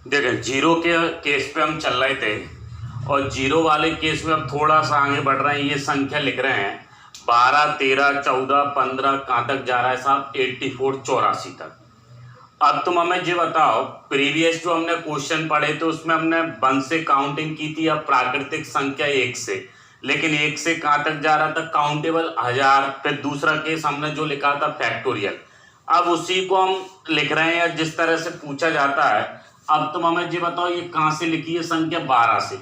देखें, जीरो के केस पे हम चल रहे थे और जीरो वाले केस में अब थोड़ा सा आगे बढ़ रहे हैं। ये संख्या लिख रहे हैं 12, 13, 14, 15, कहाँ तक जा रहा है साहब? 84, 84 तक। अब तुम हमें ये बताओ, प्रीवियस जो हमने क्वेश्चन पढ़े थे उसमें हमने 1 से काउंटिंग की थी, अब प्राकृतिक संख्या 1 से, लेकिन 1 से कहाँ तक जा रहा था? काउंटेबल 1000। फिर दूसरा केस हमने जो लिखा था फैक्टोरियल। अब उसी को हम लिख रहे हैं जिस तरह से पूछा जाता है। अब तुम हमें ये बताओ, ये कहाँ से लिखी है संख्या? 12 से।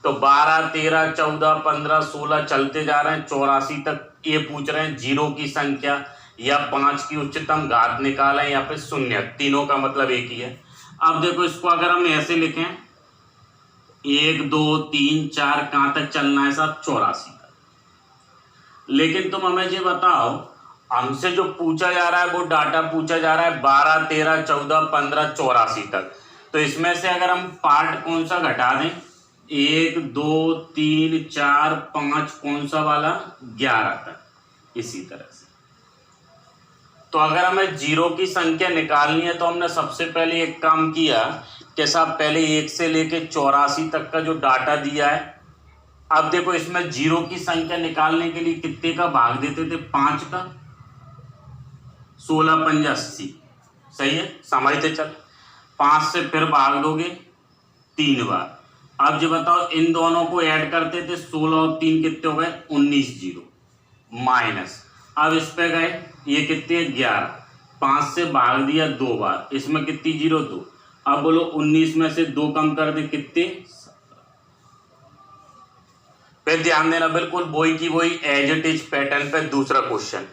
तो 12, 13, 14, 15, 16 चलते जा रहे हैं 84 तक। ये पूछ रहे हैं जीरो की संख्या या 5 की उच्चतम घात निकालें या फिर शून्य, तीनों का मतलब एक ही है। अब देखो, इसको अगर हम ऐसे लिखें 1, 2, 3, 4 कहाँ तक चलना है साहब? 84 तक। लेकिन तुम हमें ये बताओ, हमसे जो पूछा जा रहा है वो डाटा पूछा जा रहा है 12, 13, 14, 15, 84 तक। तो इसमें से अगर हम पार्ट कौन सा घटा दें? 1, 2, 3, 4, 5, कौन सा वाला? 11 तक। इसी तरह से तो अगर हमें जीरो की संख्या निकालनी है तो हमने सबसे पहले एक काम किया कि साहब पहले 1 से लेके 84 तक का जो डाटा दिया है। अब देखो, इसमें जीरो की संख्या निकालने के लिए कितने का भाग देते थे? 5 का। 16 पंज 80। सही है, समझते चल। 5 से फिर भाग दोगे 3 बार। अब जो बताओ, इन दोनों को ऐड करते थे, 16 और 3 कितने हो गए? 19 जीरो माइनस। अब इस पे गए, ये कितने? 11। 5 से भाग दिया 2 बार, इसमें कितनी जीरो? 2। अब बोलो 19 में से 2 कम कर दे, कितने? 17। फिर ध्यान देना, बिल्कुल वही की वही एज इट इज पैटर्न पे दूसरा क्वेश्चन।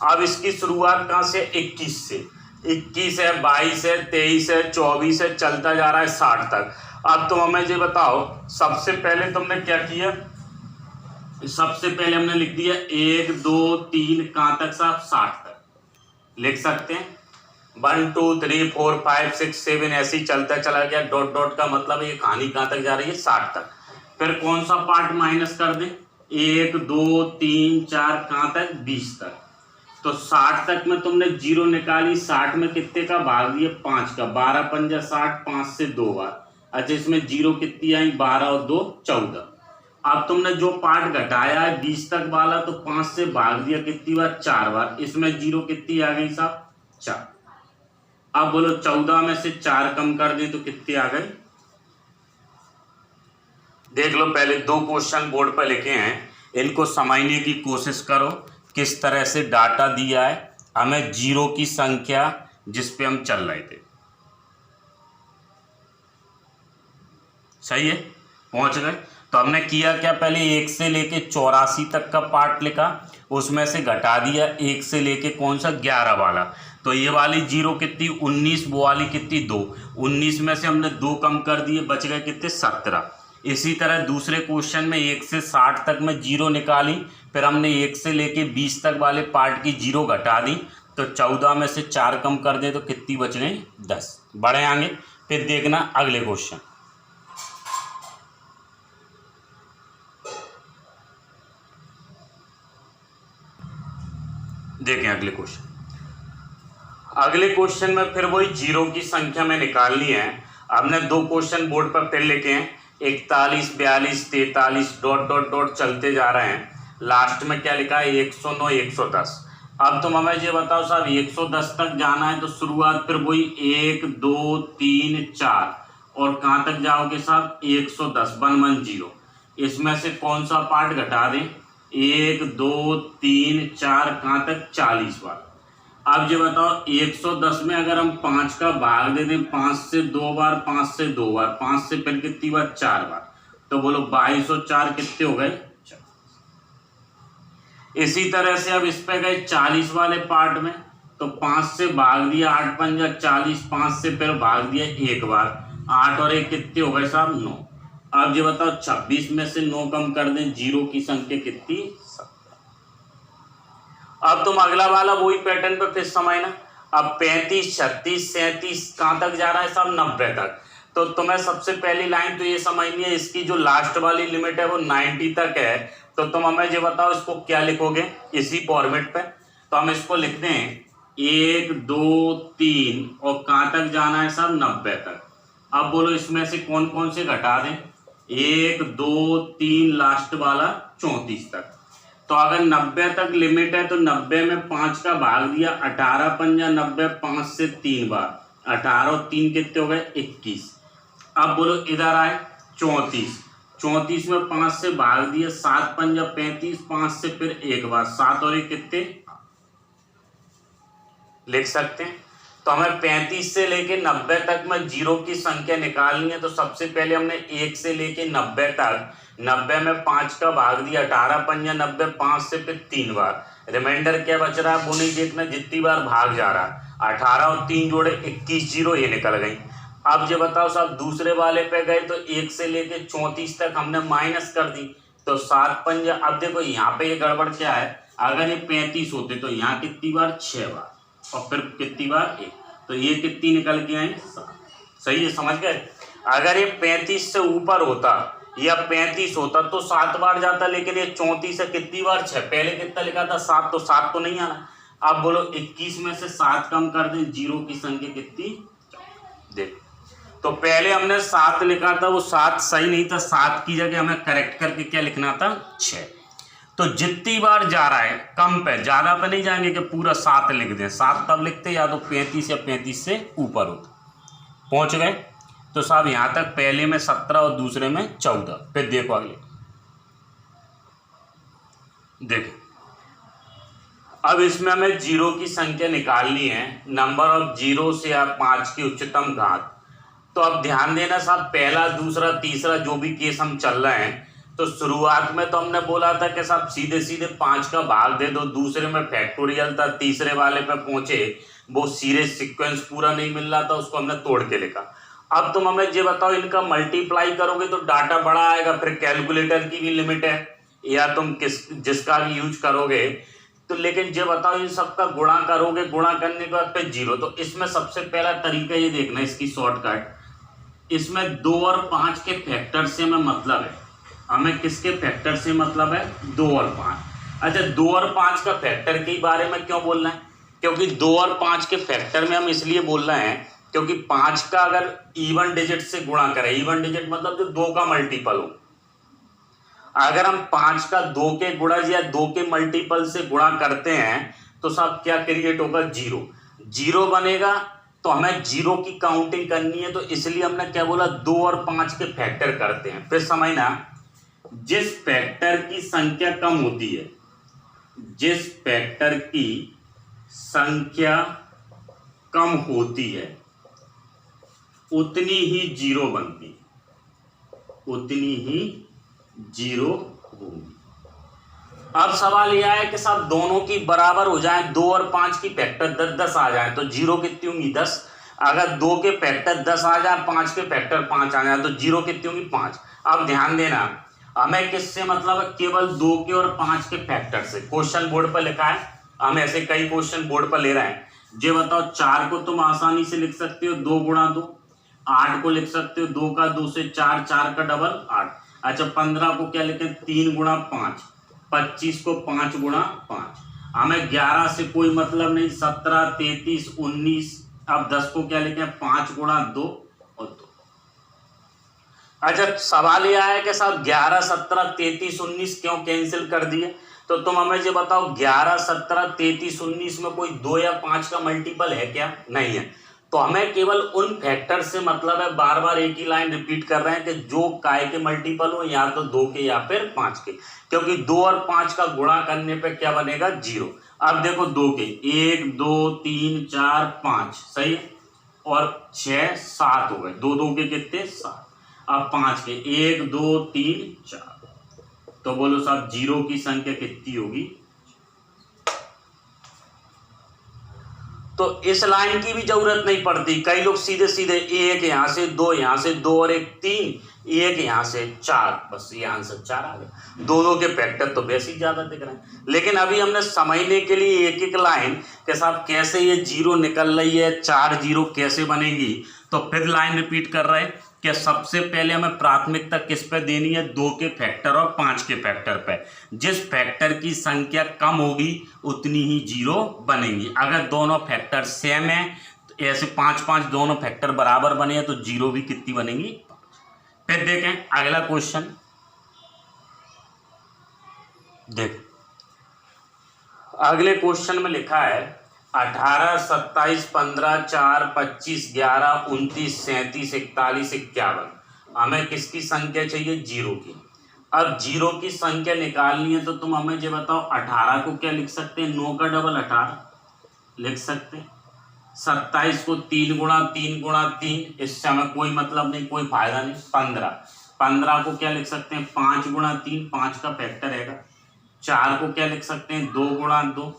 अब इसकी शुरुआत कहाँ से? 21 से। 21 है, 22 है, 23 है, 24 है, चलता जा रहा है 60 तक। अब तुम हमें ये बताओ, सबसे पहले तुमने क्या किया? सबसे पहले हमने लिख दिया 1, 2, 3 कहाँ तक साहब? 60 तक लिख सकते हैं। 1, 2, 3, 4, 5, 6, 7 ऐसे ही चलता चला गया। डॉट डॉट का मतलब ये कहानी कहाँ तक जा रही है? 60 तक। फिर कौन सा पार्ट माइनस कर दें? 1, 2, 3, 4 कहाँ तक? 20 तक। तो 60 तक में तुमने जीरो निकाली, 60 में कितने का भाग दिया? 5 का। 12 पंजा 60, 5 से 2 बार। अच्छा, इसमें जीरो कितनी आई? 12 और 2 14। अब तुमने जो पार्ट घटाया है 20 तक वाला, तो 5 से भाग दिया कितनी बार? 4 बार। इसमें जीरो कितनी आ गई साहब? 4। अब बोलो 14 में से 4 कम कर दे तो कितनी आ गई? देख लो, पहले 2 क्वेश्चन बोर्ड पर लिखे हैं, इनको समझने की कोशिश करो किस तरह से डाटा दिया है हमें जीरो की संख्या जिस पे हम चल रहे थे। सही है, पहुंच गए। तो हमने किया क्या? पहले 1 से लेके 84 तक का पार्ट लिखा, उसमें से घटा दिया 1 से लेके कौन सा? 11 वाला। तो ये वाली जीरो कितनी? 19। वो वाली कितनी? 2। 19 में से हमने 2 कम कर दिए, बच गए कितने? 17। इसी तरह दूसरे क्वेश्चन में 1 से 60 तक में जीरो निकाली, फिर हमने 1 से लेके 20 तक वाले पार्ट की जीरो घटा दी, तो 14 में से 4 कम कर दें तो कितनी बच गई? 10। बढ़े आगे, फिर देखना अगले क्वेश्चन। देखें अगले क्वेश्चन। अगले क्वेश्चन में फिर वही जीरो की संख्या में निकालनी है। हमने 2 क्वेश्चन बोर्ड पर फिर लिखे हैं, 41, 42, 43 डॉट डॉट डॉट चलते जा रहे हैं। लास्ट में क्या लिखा है? 109, 110। अब तुम हमें ये बताओ साहब, 110 तक जाना है तो शुरुआत फिर वही 1, 2, 3, 4 और कहाँ तक जाओगे साहब? 110, 110। इसमें से कौन सा पार्ट घटा दें? 1, 2, 3, 4 कहाँ तक? 40 बार। अब ये बताओ, 110 में अगर हम 5 का भाग दे दें, 5 से 2 बार, 5 से 2 बार, 5 से फिर कितनी बार? 4 बार। तो बोलो 22 और 4 कितने हो गए? 4। इसी तरह से अब इस पे गए 40 वाले पार्ट में, तो 5 से भाग दिया, 8 पंजा 40, 5 से फिर भाग दिया 1 बार। 8 और 1 कितने हो गए साहब? 9। अब ये बताओ, 26 में से 9 कम कर दें, जीरो की संख्या कितनी? 17। अब तुम अगला वाला वही पैटर्न पे फिर समझना। अब 35, 36, 37 कहाँ तक जा रहा है साहब? 90 तक। तो तुम्हें सबसे पहली लाइन तो ये समझनी है, इसकी जो लास्ट वाली लिमिट है वो 90 तक है। तो तुम हमें ये बताओ, इसको क्या लिखोगे इसी फॉर्मेट पे? तो हम इसको लिख दें 1, 2, 3 और कहाँ तक जाना है साहब? 90 तक। अब बोलो इसमें से कौन कौन से घटा दें, 1 2 3 लास्ट वाला 34 तक। तो अगर 90 तक लिमिट है तो 90 में 5 का भाग दिया, 18 पंजा 90, 5 से 3 बार, 18 और 3 कितने हो गए 21। अब बोलो इधर आए 34, 34 में 5 से भाग दिया, 7 पंजा 35, 5 से फिर एक बार, 7 और 1 कितने लिख सकते हैं। तो हमें 35 से लेके 90 तक में जीरो की संख्या निकालनी है। तो सबसे पहले हमने 1 से लेके 90 तक, 90 में 5 का भाग दिया, 18 पंजा 90, 5 से फिर 3 बार, रिमाइंडर क्या बच रहा है वो नहीं देखना, जितनी बार भाग जा रहा है। 18 और 3 जोड़े 21 जीरो, ये निकल गई। अब जो बताओ साहब दूसरे वाले पे गए तो 1 से लेके 34 तक हमने माइनस कर दी, तो 7 पंजा। अब देखो यहाँ पे ये गड़बड़ क्या है, अगर ये 35 होते तो यहाँ कितनी बार 6 बार, और फिर कितनी बार 1, तो ये कितनी निकल के आई 7। सही है, समझ गए। अगर ये 35 से ऊपर होता या 35 होता तो 7 बार जाता, लेकिन ये 34 से कितनी बार 6, पहले कितना लिखा था 7, तो 7 तो नहीं आना। अब बोलो 21 में से 7 कम कर दें, जीरो की संख्या कितनी, देखो तो पहले हमने 7 लिखा था, वो 7 सही नहीं था, 7 की जगह हमें करेक्ट करके क्या लिखना था 6। तो जितनी बार जा रहा है कम पे, ज़्यादा पे नहीं जाएंगे कि पूरा 7 लिख दें, 7 तब लिखते या तो 35 या 35 से ऊपर होता। पहुँच गए। तो साहब यहाँ तक पहले में 17 और दूसरे में 14। फिर देखो अगले, देखो अब इसमें हमें जीरो की संख्या निकालनी है, नंबर ऑफ जीरो से या 5 की उच्चतम घात। तो अब ध्यान देना साहब, पहला दूसरा तीसरा जो भी केस हम चल रहे हैं, तो शुरुआत में तो हमने बोला था कि साहब सीधे सीधे 5 का भाग दे दो, दूसरे में फैक्टोरियल था, तीसरे वाले पे पहुंचे वो सीरीज सीक्वेंस पूरा नहीं मिल रहा था, उसको हमने तोड़ के लिखा। अब तुम हमें ये बताओ, इनका मल्टीप्लाई करोगे तो डाटा बड़ा आएगा, फिर कैलकुलेटर की भी लिमिट है, या तुम जिसका भी यूज करोगे तो, लेकिन ये बताओ इन सबका गुणा करोगे, गुणा करने के बाद फिर जीरो। तो इसमें सबसे पहला तरीका ये देखना, इसकी शॉर्टकट, इसमें 2 और 5 के फैक्टर से हमें मतलब है, हमें किसके फैक्टर से मतलब है 2 और 5। अच्छा 2 और 5 का फैक्टर के बारे में क्यों बोल रहे हैं, क्योंकि 2 और 5 के फैक्टर में हम इसलिए बोल रहे हैं क्योंकि 5 का अगर इवन डिजिट से गुणा करें, इवन डिजिट मतलब जो 2 का मल्टीपल हो, अगर हम 5 का 2 के गुणज या 2 के मल्टीपल से गुणा करते हैं तो सब क्या क्रिएट होगा, जीरो। जीरो बनेगा तो हमें जीरो की काउंटिंग करनी है, तो इसलिए हमने क्या बोला 2 और 5 के फैक्टर करते हैं। फिर समझना, जिस फैक्टर की संख्या कम होती है, जिस फैक्टर की संख्या कम होती है उतनी ही जीरो बनती है, उतनी ही जीरो होगी। अब सवाल यह है कि साहब दोनों की बराबर हो जाए, 2 और 5 की फैक्टर 10 आ जाए तो जीरो कितनी होंगी 10। अगर 2 के फैक्टर 10 आ जाए, 5 के फैक्टर 5 आ जाए तो जीरो कितनी होंगी 5। अब ध्यान देना, हमें किससे मतलब है, केवल 2 के और 5 के फैक्टर से। क्वेश्चन बोर्ड पर लिखा है, हम ऐसे कई क्वेश्चन बोर्ड पर ले रहे हैं। ये बताओ 4 को तुम आसानी से लिख सकते हो 2 गुणा 2, 8 को लिख सकते हो 2 का 2 से 4, 4 का डबल 8। अच्छा 15 को क्या लिखें 3 गुणा 5, 25 को 5 गुणा 5। हमें 11 से कोई मतलब नहीं, 17, 33, 19। अब 10 को क्या लिखें 5 गुणा 2 और 2। अच्छा सवाल यह है कि साहब 11, 17, 33, 19 क्यों कैंसिल कर दिए, तो तुम हमें ये बताओ 11, 17, 33, 19 में कोई 2 या 5 का मल्टीपल है क्या, नहीं है। तो हमें केवल उन फैक्टर से मतलब है, बार बार एक ही लाइन रिपीट कर रहे हैं कि जो काय के मल्टीपल हो, या तो 2 के या फिर 5 के, क्योंकि 2 और 5 का गुणा करने पे क्या बनेगा जीरो। अब देखो 2 के 1 2 3 4 5 सही है, और 6 7 हो गए, 2 2 के कितने 7। अब 5 के 1 2 3 4, तो बोलो साहब जीरो की संख्या कितनी होगी। तो इस लाइन की भी जरूरत नहीं पड़ती, कई लोग सीधे सीधे 1 यहाँ से 2 यहाँ से 2 और 1 3, 1 यहाँ से 4, बस ये आंसर 4 आ गया। 2 2 के फैक्टर तो वैसे ही ज्यादा दिख रहे हैं, लेकिन अभी हमने समझने के लिए एक एक लाइन के साथ कैसे ये जीरो निकल रही है, 4 जीरो कैसे बनेगी, तो फिर लाइन रिपीट कर रहे हैं कि सबसे पहले हमें प्राथमिकता किस पे देनी है, 2 के फैक्टर और 5 के फैक्टर पे। जिस फैक्टर की संख्या कम होगी उतनी ही जीरो बनेंगी। अगर दोनों फैक्टर सेम है, तो ऐसे 5 5 दोनों फैक्टर बराबर बने हैं तो जीरो भी कितनी बनेगी 5। फिर देखें अगला क्वेश्चन, देख अगले क्वेश्चन में लिखा है 18 27 15 4 25 11 29 37 41 51। हमें किसकी संख्या चाहिए, जीरो की। अब जीरो की संख्या निकालनी है तो तुम हमें ये बताओ 18 को क्या लिख सकते हैं, 9 का डबल 18 लिख सकते हैं। 27 को 3 गुणा 3 गुणा 3, इससे हमें कोई मतलब नहीं, कोई फायदा नहीं। 15 को क्या लिख सकते हैं, 5 गुणा 3, 5 का फैक्टर रहेगा। 4 को क्या लिख सकते हैं, 2 गुणा 2।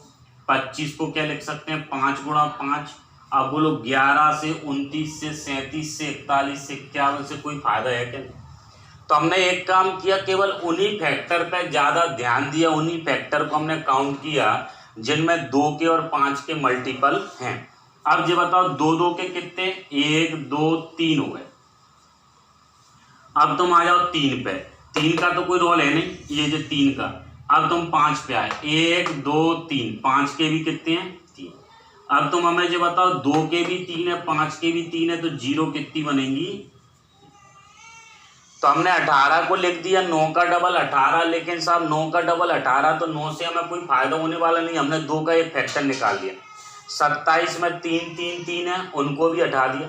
25 को क्या लिख सकते हैं, 5 गुणा 5। अब बोलो 11 से 29 से 37 से 41 से 51 से कोई फायदा है क्या? तो हमने एक काम किया, केवल उन्हीं फैक्टर पे ज़्यादा ध्यान दिया, उन्हीं फैक्टर को हमने काउंट किया जिनमें 2 के और 5 के मल्टीपल हैं। अब ये बताओ 2 2 के कितने, 1 2 3 हो गए। अब तुम आ जाओ 3 पे, 3 का तो कोई रोल है नहीं, ये जो 3 का। अब तुम 5 पे आए, 1 2 3, 5 के भी कितने हैं, 3। अब तुम हमें ये बताओ 2 के भी 3 है, 5 के भी 3 है, तो जीरो कितनी बनेगी। तो हमने 18 को लिख दिया 9 का डबल 18, लेकिन साहब 9 का डबल 18 तो 9 से हमें कोई फायदा होने वाला नहीं, हमने 2 का एक फैक्टर निकाल लिया। 27 में 3 3 3 है, उनको भी हटा दिया।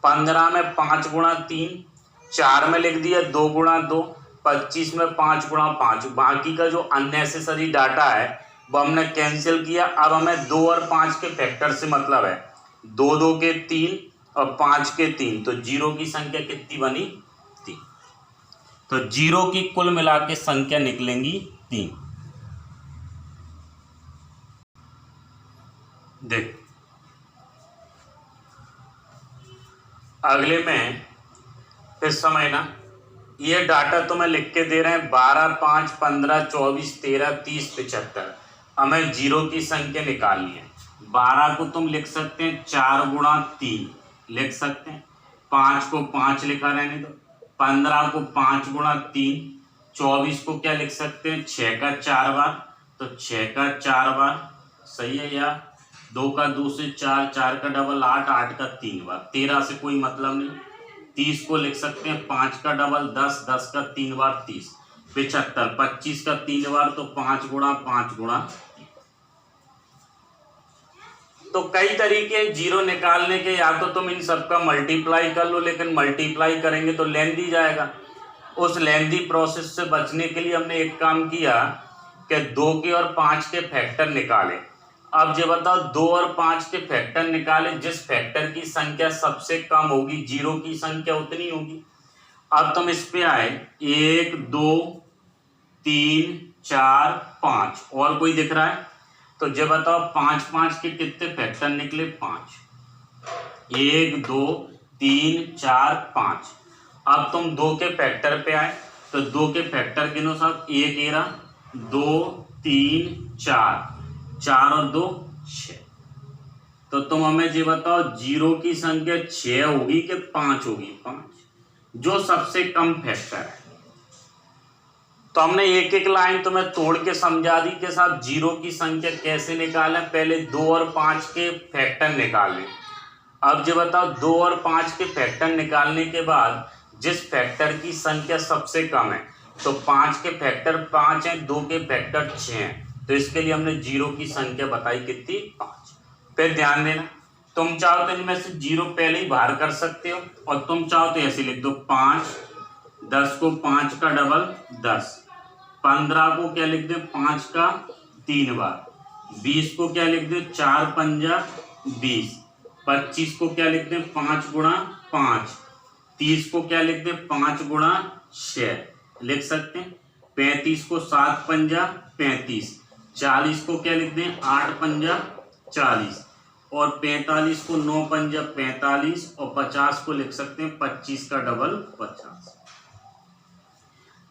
15 में 5 गुणा 3, 4 में लिख दिया 2 गुणा 2। 25 में 5 गुणा 5, बाकी का जो अननेसेसरी डाटा है वो हमने कैंसिल किया। अब हमें 2 और 5 के फैक्टर से मतलब है, 2 2 के 3 और 5 के 3, तो जीरो की संख्या कितनी बनी, 3। तो जीरो की कुल मिला के संख्या निकलेंगी 3। देख अगले में फिर समझना, ये डाटा तो मैं लिख के दे रहे हैं 12 5 15 24 13 30 75। हमें जीरो की संख्या निकालनी है। 12 को तुम लिख सकते हैं 4 गुणा 3 लिख सकते हैं, 5 को 5 लिखा रहने दो। 15 को 5 गुणा 3, 24 को क्या लिख सकते हैं, 6 का 4 बार, तो 6 का 4 बार सही है यार। 2 का 2 से 4, 4 का डबल 8, 8 का 3 बार। 13 से कोई मतलब नहीं। 30 को लिख सकते हैं 5 का डबल 10, 10 का 3 बार 30। 75, 25 का 3 बार, तो 5 गुणा 5 गुणा। तो कई तरीके जीरो निकालने के, या तो तुम इन सबका मल्टीप्लाई कर लो, लेकिन मल्टीप्लाई करेंगे तो लेंथी जाएगा। उस लेंथी प्रोसेस से बचने के लिए हमने एक काम किया कि 2 के और 5 के फैक्टर निकाले। अब ये बताओ 2 और 5 के फैक्टर निकाले, जिस फैक्टर की संख्या सबसे कम होगी जीरो की संख्या उतनी होगी। अब तुम इस पे आए, 1 2 3 4 5, और कोई दिख रहा है, तो ये बताओ 5 5 के कितने फैक्टर निकले, 5। 1 2 3 4 5। अब तुम 2 के फैक्टर पे आए, तो 2 के फैक्टर गिनो साहब, 1 11 2 3 4, 4 और 2 6। तो तुम हमें ये बताओ जीरो की संख्या 6 होगी कि 5 होगी, 5, जो सबसे कम फैक्टर है। तो हमने एक एक लाइन तुम्हें तोड़ के समझा दी के साथ जीरो की संख्या कैसे निकालें। पहले 2 और 5 के फैक्टर निकालें। अब ये बताओ 2 और 5 के फैक्टर निकालने के बाद जिस फैक्टर की संख्या सबसे कम है, तो 5 के फैक्टर 5 हैं, 2 के फैक्टर 6 हैं, तो इसके लिए हमने जीरो की संख्या बताई कितनी, 5। फिर ध्यान देना, तुम चाहो तो इनमें से जीरो पहले ही बाहर कर सकते हो, और तुम चाहो तो ऐसे लिख दो 5। 10 को 5 का डबल 10। 15 को क्या लिख दे, 5 का 3 बार। 20 को क्या लिख दे, 4 पंजा 20। 25 को क्या लिख दे, 5 गुणा 5। 30 को क्या लिख दे, 5 गुणा 6 लिख सकते हैं। 35 को 7 पंजा 35। 40 को क्या लिख दें, 8 पंजा 40, और 45 को 9 पंजा 45, और 50 को लिख सकते हैं 25 का डबल 50।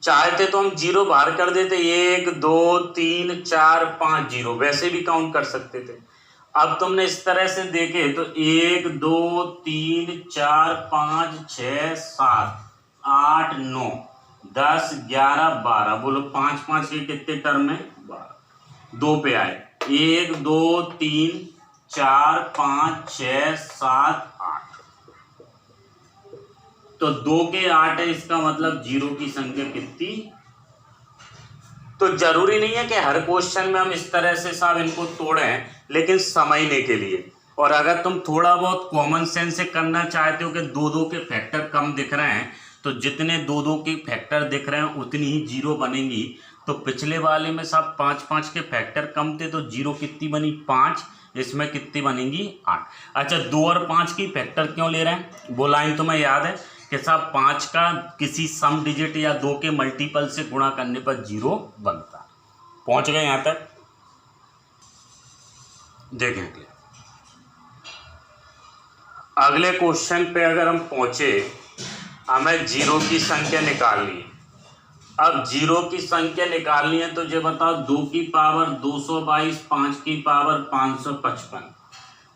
चाहते तो हम जीरो बाहर कर देते, 1 2 3 4 5 जीरो, वैसे भी काउंट कर सकते थे। अब तुमने इस तरह से देखे तो 1 2 3 4 5 6 7 8 9 10 11 12, बोलो 5 5 के कितने टर्म है, 12। 2 पे आए, 1 2 3 4 5 6 7 8, तो 2 के 8 है, इसका मतलब 0 की संख्या कितनी। तो जरूरी नहीं है कि हर क्वेश्चन में हम इस तरह से साहब इनको तोड़ें, लेकिन समझने के लिए। और अगर तुम थोड़ा बहुत कॉमन सेंस से करना चाहते हो कि 2 के फैक्टर कम दिख रहे हैं, तो जितने 2 के फैक्टर दिख रहे हैं उतनी ही 0 बनेंगी। तो पिछले वाले में साहब 5 के फैक्टर कम थे, तो 0 कितनी बनी 5, इसमें कितनी बनेंगी 8। अच्छा 2 और 5 की फैक्टर क्यों ले रहे हैं, वो लाइन तुम्हें याद है कि साहब 5 का किसी सम डिजिट या 2 के मल्टीपल से गुणा करने पर 0 बनता। पहुंच गए यहां तक, देखें अगले क्वेश्चन पे अगर हम पहुंचे, हमें 0 की संख्या निकालनी है। अब 0 की संख्या निकालनी है तो ये बताओ 2 की पावर 222, 5 की पावर 555।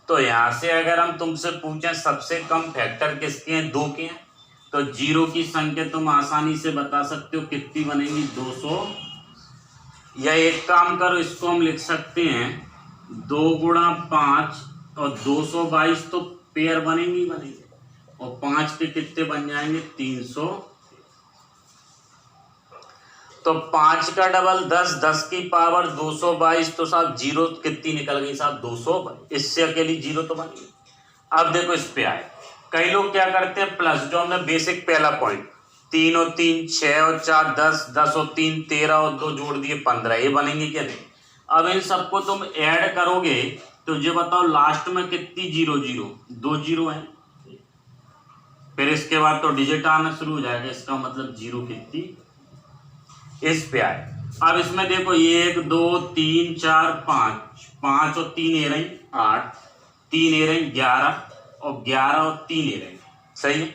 तो यहाँ से अगर हम तुमसे पूछें सबसे कम फैक्टर किसके हैं, 2 के हैं, तो 0 की संख्या तुम आसानी से बता सकते हो कितनी बनेगी 200। या एक काम करो, इसको हम लिख सकते हैं 2 गुणा 5 और 222 तो पेयर बनेंगे और 5 के कितने बन जाएंगे 300। तो 5 का डबल 10, 10 की पावर 222, तो साहब 0 कितनी निकल गई साहब 200, इससे अकेली 0 तो बन गई। अब देखो इस पे आए, कई लोग क्या करते हैं प्लस, जो हमने बेसिक पहला पॉइंट 3 और 3 6 और 4 10, 10 और 3 13 और 2 जोड़ दिए 15, ये बनेंगे क्या नहीं। अब इन सबको तुम ऐड करोगे तो ये बताओ लास्ट में कितनी 0 0, 2 0 है, फिर इसके बाद तो डिजिट आना शुरू हो जाएगा, इसका मतलब 0 कितनी। इस पे आए, अब इसमें देखो 1 2 3 4 5, 5 और 3 ए रही 8, 3 ए रही 11 और 11 और 3 ए रही, सही है।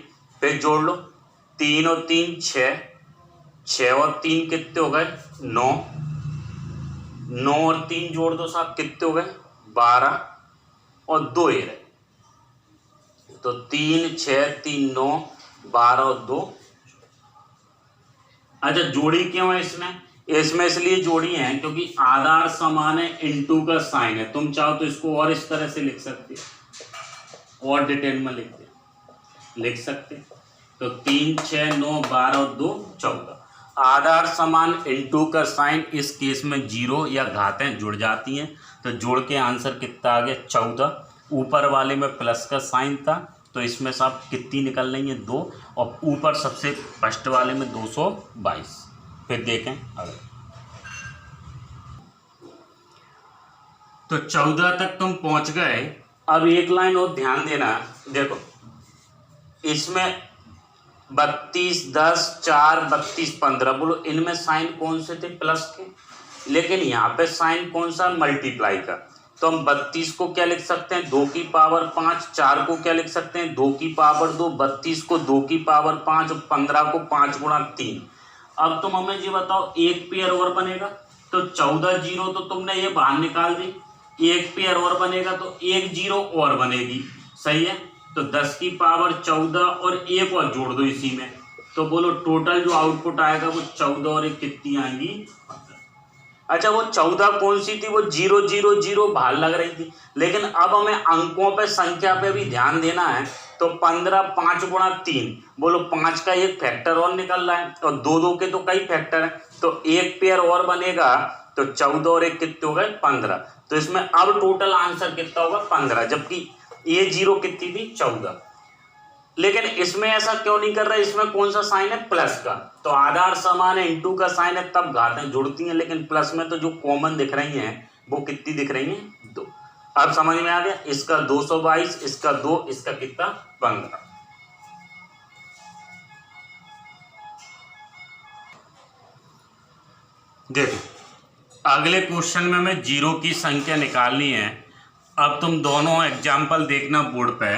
फिर जोड़ लो 3 और 3 6, 6 और 3 कितने हो गए 9, 9 और 3 जोड़ दो साहब कितने हो गए 12 और 2 ए रहे, तो 3 6 3 9 12 और 2। अच्छा जोड़ी क्यों है इसमें, इसमें इसलिए जोड़ी है क्योंकि आधार समान है, इनटू का साइन है। तुम चाहो तो इसको और इस तरह से लिख सकते हो, और डिटेल में लिख सकते। तो 3 6 9 12 और 2 14, आधार समान इनटू का साइन, इस केस में 0 या घातें जुड़ जाती हैं, तो जोड़ के आंसर कितना आ गया 14। ऊपर वाले में प्लस का साइन था, तो इसमें साहब कितनी निकल रही है 2, और ऊपर सबसे फर्स्ट वाले में 222। फिर देखें अगर तो 14 तक तुम पहुंच गए। अब एक लाइन और ध्यान देना, देखो इसमें 32 10 4 32 15, बोलो इनमें साइन कौन से थे प्लस के, लेकिन यहाँ पे साइन कौन सा मल्टीप्लाई का। तो हम 32 को क्या लिख सकते हैं 2 की पावर 5, 4 को क्या लिख सकते हैं 2 की पावर 2, 32 को 2 की पावर 5 और 15 को 5 गुणा 3। अब तुम हमें ये बताओ एक पेयर और बनेगा, तो 14 0 तो तुमने ये बाहर निकाल दी, एक पेयर और बनेगा तो 1 0 और बनेगी, सही है। तो 10 की पावर 14 और एक और जोड़ दो इसी में, तो बोलो टोटल जो आउटपुट आएगा वो 14 और एक कितनी आएंगी। अच्छा वो 14 कौन सी थी, वो 0 0 0 बाहर लग रही थी, लेकिन अब हमें अंकों पे संख्या पे भी ध्यान देना है। तो 15 5 गुणा 3, बोलो 5 का एक फैक्टर और निकल रहा है, और 2 2 के तो कई फैक्टर है, तो एक पेयर और बनेगा, तो 14 और एक कितने हो गए 15। तो इसमें अब टोटल आंसर कितना होगा 15, जबकि ये 0 कितनी थी 14। लेकिन इसमें ऐसा क्यों नहीं कर रहा है, इसमें कौन सा साइन है प्लस का, तो आधार समान है इनटू का साइन है, तब घातें जुड़ती हैं, लेकिन प्लस में तो जो कॉमन दिख रही हैं वो कितनी दिख रही हैं 2। अब समझ में आ गया, इसका 222, इसका 2, इसका कितना 15। देखो अगले क्वेश्चन में हमें 0 की संख्या निकालनी है। अब तुम दोनों एग्जाम्पल देखना बोर्ड पे,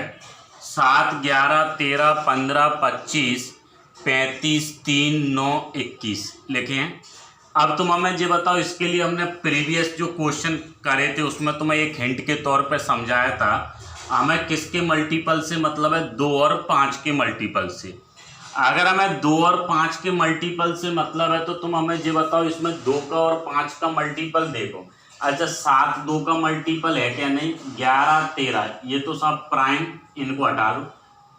7 11 13 15 25 35 3 9 21 लिखे हैं। अब तुम हमें ये बताओ, इसके लिए हमने प्रीवियस जो क्वेश्चन करे थे उसमें तुम्हें एक हिंट के तौर पे समझाया था, हमें किसके मल्टीपल से मतलब है 2 और 5 के मल्टीपल से। अगर हमें 2 और 5 के मल्टीपल से मतलब है तो तुम हमें ये बताओ इसमें 2 का और 5 का मल्टीपल देखो, अच्छा 7 2 का मल्टीपल है क्या? नहीं। 11 13 ये तो सब प्राइम, इनको हटा दो।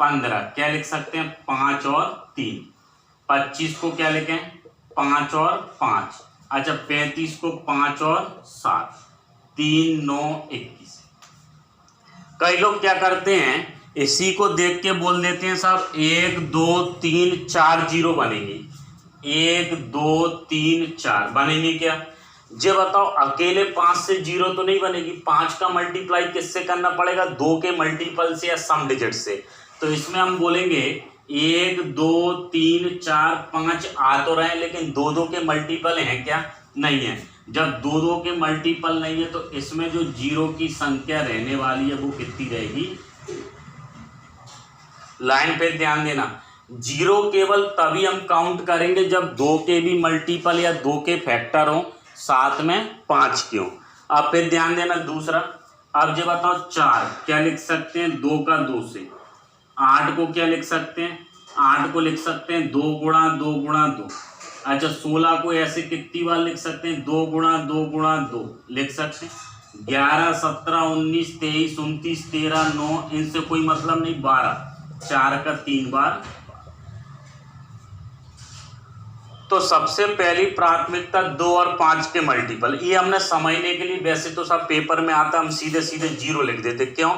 15 क्या लिख सकते हैं? 5 और 3। 25 को क्या लिखें? 5 और 5। अच्छा 35 को 5 और 7। 3 9 21। कई लोग क्या करते हैं, इसी को देख के बोल देते हैं साहब 1 2 3 4 जीरो बनेंगे। 1 2 3 4 बनेंगे क्या? जे बताओ अकेले 5 से जीरो तो नहीं बनेगी। 5 का मल्टीप्लाई किससे करना पड़ेगा? 2 के मल्टीपल से या सम डिजिट से। तो इसमें हम बोलेंगे 1 2 3 4 5 आ तो रहे हैं, लेकिन 2 2 के मल्टीपल हैं क्या? नहीं है। जब 2 2 के मल्टीपल नहीं है तो इसमें जो जीरो की संख्या रहने वाली है वो कितनी रहेगी? लाइन पे ध्यान देना, जीरो केवल तभी हम काउंट करेंगे जब 2 के भी मल्टीपल या 2 के फैक्टर हो, साथ में 5 क्यों। अब फिर ध्यान देना दूसरा। अब जो बताओ 4 क्या लिख सकते हैं? 2 का 2 से। 8 को क्या लिख सकते हैं? 8 को लिख सकते हैं 2 गुणा 2 गुणा 2। अच्छा 16 को ऐसे कितनी बार लिख सकते हैं? 2 गुणा 2 गुणा 2 लिख सकते हैं। 11 17 19 23 29 13 9 इनसे कोई मतलब नहीं। 12 4 का 3 बार। तो सबसे पहली प्राथमिकता 2 और 5 के मल्टीपल, ये हमने समझने के लिए, वैसे तो सब पेपर में आता हम सीधे सीधे जीरो लिख देते। क्यों?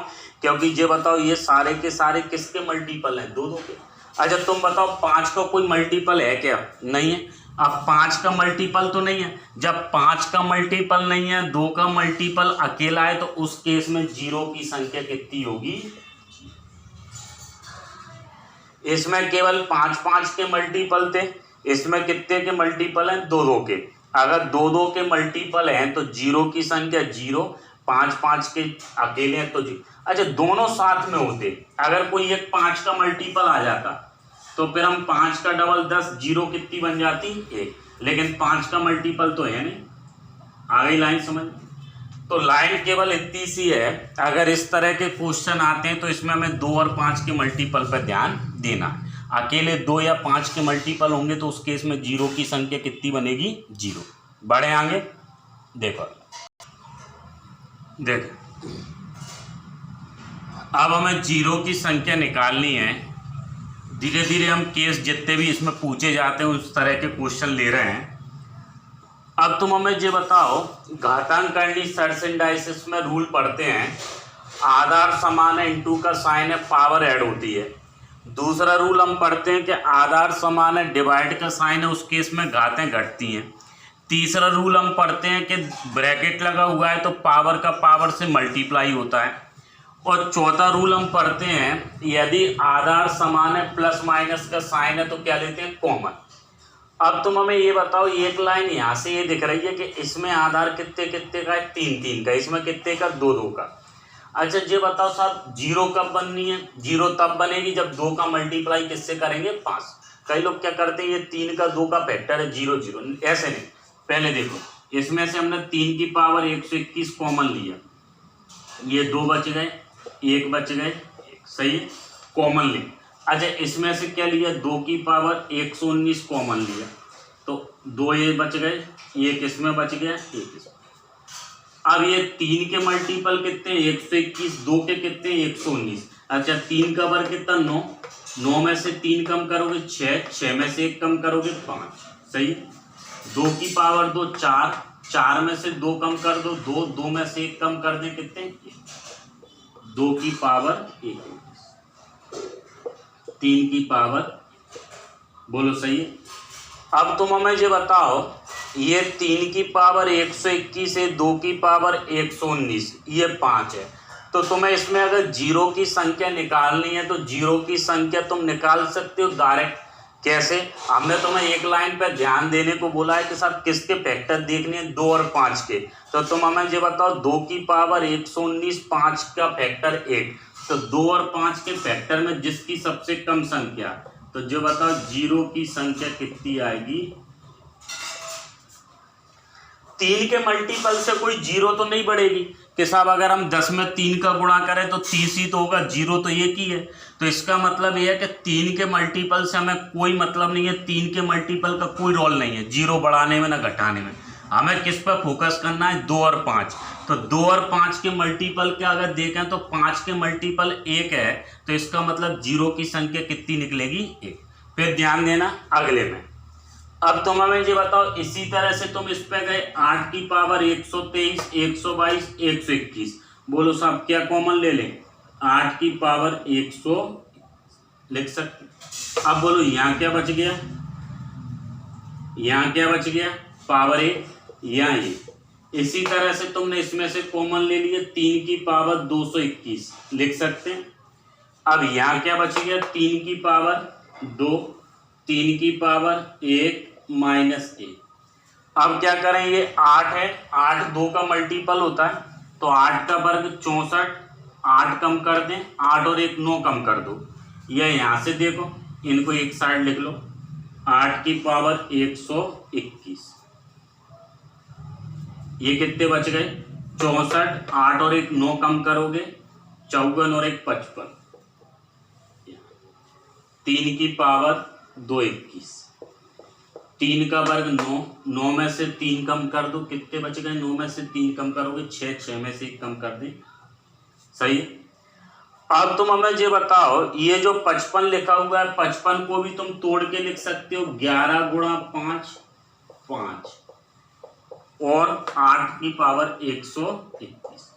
क्योंकि ये बताओ ये सारे के सारे किसके मल्टीपल हैं? 2 2 के। अच्छा तुम बताओ 5 का कोई मल्टीपल है क्या? नहीं है। अब 5 का मल्टीपल तो नहीं है। जब 5 का मल्टीपल नहीं है, 2 का मल्टीपल अकेला है, तो उस केस में जीरो की संख्या कितनी होगी? इसमें केवल 5 5 के मल्टीपल थे, इसमें कितने के मल्टीपल हैं? 2 2 के। अगर 2 2 के मल्टीपल हैं तो जीरो की संख्या 0, 5 5 के अकेले हैं तो 0। अच्छा दोनों साथ में होते, अगर कोई एक 5 का मल्टीपल आ जाता तो फिर हम 5 का डबल 10, जीरो कितनी बन जाती? 1। लेकिन 5 का मल्टीपल तो है नहीं। आ गई लाइन समझ? तो लाइन केवल इतनी सी है। अगर इस तरह के क्वेश्चन आते हैं तो इसमें हमें 2 और 5 के मल्टीपल पर ध्यान देना। अकेले 2 या 5 के मल्टीपल होंगे तो उस केस में जीरो की संख्या कितनी बनेगी? 0। बढ़े आगे, देखो अब हमें जीरो की संख्या निकालनी है। धीरे धीरे हम केस जितने भी इसमें पूछे जाते हैं उस तरह के क्वेश्चन ले रहे हैं। अब तुम हमें ये बताओ, घातांकरणी सर्वसंडाइसिस में रूल पढ़ते हैं, आधार समान है, इनटू का साइन है, पावर ऐड होती है। दूसरा रूल हम पढ़ते हैं कि आधार समान है, डिवाइड का साइन है, उस केस में घातें घटती हैं। तीसरा रूल हम पढ़ते हैं कि ब्रैकेट लगा हुआ है तो पावर का पावर से मल्टीप्लाई होता है। और चौथा रूल हम पढ़ते हैं, यदि आधार समान है प्लस माइनस का साइन है तो क्या लेते हैं? कॉमन। अब तुम हमें ये बताओ, एक लाइन यहाँ से ये दिख रही है कि इसमें आधार कितने कितने का है? 3 3 का। इसमें कितने का? 2 2 का। अच्छा ये बताओ साहब जीरो कब बननी है? जीरो तब बनेगी जब 2 का मल्टीप्लाई किससे करेंगे? 5। कई लोग क्या करते हैं, ये 3 का 2 का फैक्टर है 0 0, ऐसे नहीं। पहले देखो, इसमें से हमने 3 की पावर 121 कॉमन लिया, ये 2 बच गए, 1 बच गए, सही है, कॉमन ले। अच्छा इसमें से क्या लिया? 2 की पावर 119 कॉमन लिया, तो 2 ये बच गए, 1 इसमें बच गया, 1 इसमें। अब ये 3 के मल्टीपल कितने? 121, 2 के कितने? 119। अच्छा 3 का वर्ग कितना? 9। 9 में से 3 कम करोगे 6, 6 में से 1 कम करोगे 5, सही है। 2 की पावर 2 4, 4 में से 2 कम कर दो 2, 2 में से 1 कम कर दें कितने? 2 की पावर 1, 3 की पावर, बोलो सही है। अब तुम हमें ये बताओ, ये 3 की पावर 121 है, 2 की पावर 119, ये 5 है। तो तुम्हें इसमें अगर जीरो की संख्या निकालनी है तो जीरो की संख्या तुम निकाल सकते हो डायरेक्ट। कैसे? हमने तुम्हें एक लाइन पर ध्यान देने को बोला है कि साहब किसके फैक्टर देखने हैं? 2 और 5 के। तो तुम हमें ये बताओ, 2 की पावर 119, 5 का फैक्टर 1, तो 2 और 5 के फैक्टर में जिसकी सबसे कम संख्या, तो जो बताओ जीरो की संख्या कितनी आएगी? 3 के मल्टीपल से कोई जीरो तो नहीं बढ़ेगी कि साहब अगर हम 10 में 3 का गुणा करें तो 30 ही तो होगा, जीरो तो एक ही है। तो इसका मतलब ये है कि 3 के मल्टीपल से हमें कोई मतलब नहीं है, 3 के मल्टीपल का कोई रोल नहीं है जीरो बढ़ाने में ना घटाने में। हमें किस पर फोकस करना है, 2 और 5। तो 2 और 5 के मल्टीपल के अगर देखें तो 5 के मल्टीपल 1 है, तो इसका मतलब 0 की संख्या कितनी निकलेगी, 1। फिर ध्यान देना अगले में। अब तुम हमें ये बताओ, इसी तरह से तुम इस पे गए 8 की पावर 123, 122, 121। बोलो साहब क्या कॉमन ले लें, 8 की पावर 100 लिख सकते। अब बोलो यहाँ क्या बच गया, यहाँ क्या बच गया, पावर 1, यहाँ ये। इसी तरह से तुमने इसमें से कॉमन ले लिए, 3 की पावर 221 लिख सकते हैं। अब यहाँ क्या बच गया, 3 की पावर 2, 3 की पावर 1 माइनस 1। अब क्या करें, ये 8 है, 8 2 का मल्टीपल होता है, तो 8 का वर्ग 64, 8 कम कर दें, 8 और 1 9 कम कर दो। यह यहाँ से देखो, इनको एक साइड लिख लो, 8 की पावर 121। ये कितने बच गए, 64, 8 और 1 9 कम करोगे, 54 और 1 55। 3 की पावर 221, 3 का वर्ग 9, 9 में से 3 कम कर दो, कितने बच गए, 9 में से 3 कम करोगे 6, 6 में से 1 कम कर दें, सही। अब तुम हमें ये बताओ, ये जो 55 लिखा हुआ है, 55 को भी तुम तोड़ के लिख सकते हो, 11 गुणा 5 5 और 8 की पावर 121।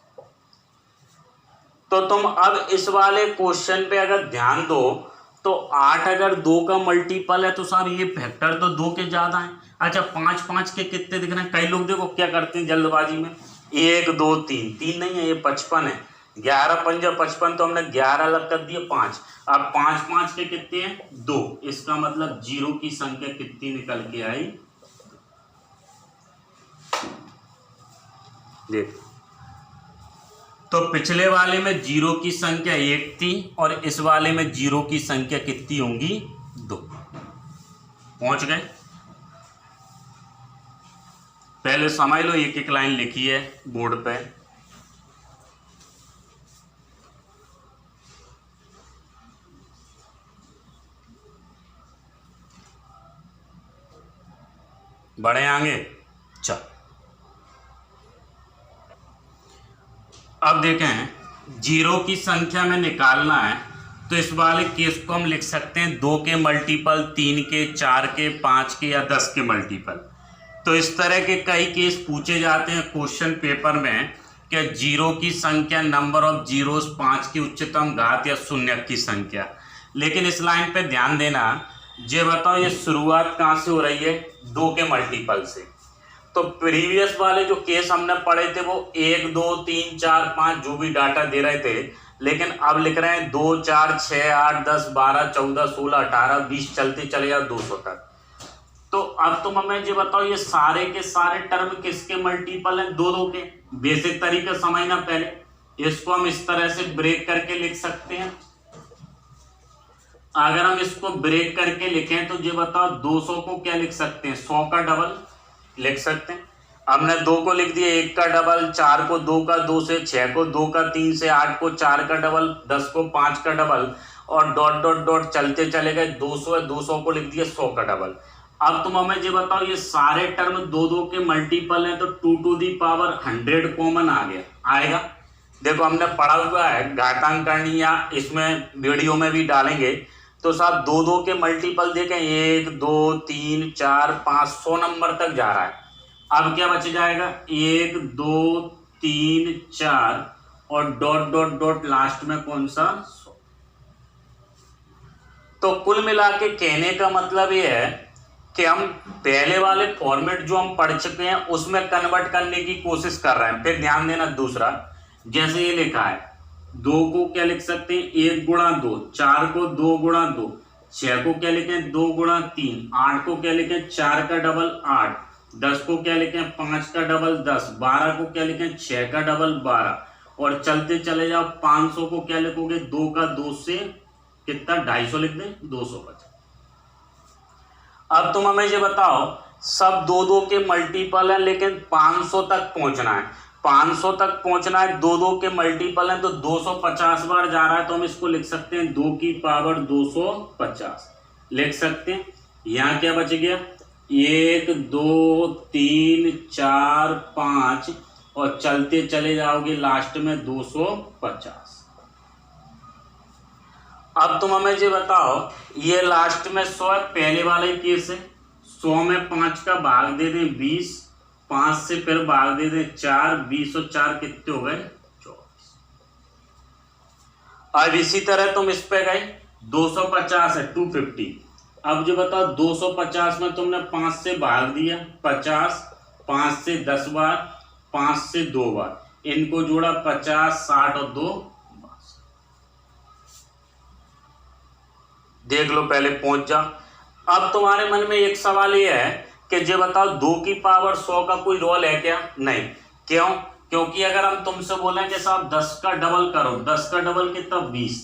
तो तुम अब इस वाले क्वेश्चन पे अगर ध्यान दो तो 8 अगर 2 का मल्टीपल है तो साहब ये फैक्टर तो 2 के ज्यादा है। अच्छा 5 5 के कितने दिख रहे हैं, कई लोग देखो क्या करते हैं जल्दबाजी में, 1 2 3, 3 नहीं है, ये 55 है, 11 5 55, तो हमने 11 अलग कर दिए 5। अब 5 5 के कितने हैं, 2, इसका मतलब 0 की संख्या कितनी निकल के आई, देखो। तो पिछले वाले में 0 की संख्या 1 थी और इस वाले में 0 की संख्या कितनी होंगी, 2। पहुंच गए। पहले समझ लो, एक एक लाइन लिखी है बोर्ड पे। बढ़े आगे, चल। अब देखें, 0 की संख्या में निकालना है तो इस वाले केस को हम लिख सकते हैं 2 के मल्टीपल, 3 के, 4 के, 5 के या 10 के मल्टीपल। तो इस तरह के कई केस पूछे जाते हैं क्वेश्चन पेपर में कि 0 की संख्या, नंबर ऑफ जीरोस, 5 की उच्चतम घात या शून्य की संख्या। लेकिन इस लाइन पे ध्यान देना, ये बताओ ये शुरुआत कहाँ से हो रही है, 2 के मल्टीपल से। तो प्रीवियस वाले जो केस हमने पढ़े थे वो 1 2 3 4 5 जो भी डाटा दे रहे थे, लेकिन अब लिख रहे हैं 2 4 6 8 10 12 14 16 18 20 चलते चले जाओ 200 तक। तो अब तुम हमें ये बताओ, ये सारे के सारे टर्म किसके मल्टीपल हैं, 2 2 के। बेसिक तरीके समझना पहले, इसको हम इस तरह से ब्रेक करके लिख सकते हैं। अगर हम इसको ब्रेक करके लिखें तो ये बताओ 200 को क्या लिख सकते हैं, 100 का डबल लिख सकते हैं। हमने 2 को लिख दिया 1 का डबल, 4 को 2 का 2 से, 6 को 2 का 3 से, 8 को 4 का डबल, 10 को 5 का डबल और डॉट डॉट डॉट चलते चले गए। 200 है, 200 को लिख दिया 100 का डबल। अब तुम हमें ये बताओ, ये सारे टर्म 2 2 के मल्टीपल हैं तो 2 टू दी पावर 100 कॉमन आ गया, आएगा। देखो हमने पढ़ा हुआ है घातांक करनी, या इसमें वीडियो में भी डालेंगे। तो साहब 2 2 के मल्टीपल देखें, 1 2 3 4 5 100 नंबर तक जा रहा है। अब क्या बच जाएगा, 1 2 3 4 और डॉट डॉट डॉट लास्ट में कौन सा, 100। तो कुल मिला के कहने का मतलब ये है कि हम पहले वाले फॉर्मेट जो हम पढ़ चुके हैं उसमें कन्वर्ट करने की कोशिश कर रहे हैं। फिर ध्यान देना दूसरा, जैसे ये लिखा है 2 को क्या लिख सकते हैं, 1 गुणा 2, 4 को 2 गुणा 2, 6 को क्या लिखें 2 गुणा 3, 8 को क्या लिखें 4 का डबल 8, 10 को क्या लिखें 5 का डबल 10, 12 को क्या लिखें 6 का डबल 12 और चलते चले जाओ। 500 को क्या लिखोगे, 2 का 2 से कितना 250 लिख दें, 200 बचा। अब तुम हमें ये बताओ, सब 2 2 के मल्टीपल है लेकिन 500 तक पहुंचना है। 500 तक पहुंचना है, 2 2 के मल्टीपल है तो 250 बार जा रहा है, तो हम इसको लिख सकते हैं 2 की पावर 250 लिख सकते हैं। यहाँ क्या बच गया, 1 2 3 4 5 और चलते चले जाओगे लास्ट में 250। अब तुम हमें ये बताओ, ये लास्ट में 100 है, पहले वाला ही केस है। 100 में 5 का भाग दे दें 20, 5 से फिर भाग दे दें 4, 20 और 4 कितने हो गए 24। अब इसी तरह तुम इस पे गए 250 है 250। अब जो बताओ 250 में तुमने 5 से भाग दिया 50, 5 से 10 बार, 5 से 2 बार, इनको जोड़ा 50, 60 और 2 देख लो, पहले पहुंच जा। अब तुम्हारे मन में एक सवाल ये है कि जो बताओ 2 की पावर 100 का कोई रोल है क्या? नहीं। क्यों? क्योंकि अगर हम तुमसे बोलें कि साहब 10 का डबल करो, 10 का डबल कितना 20,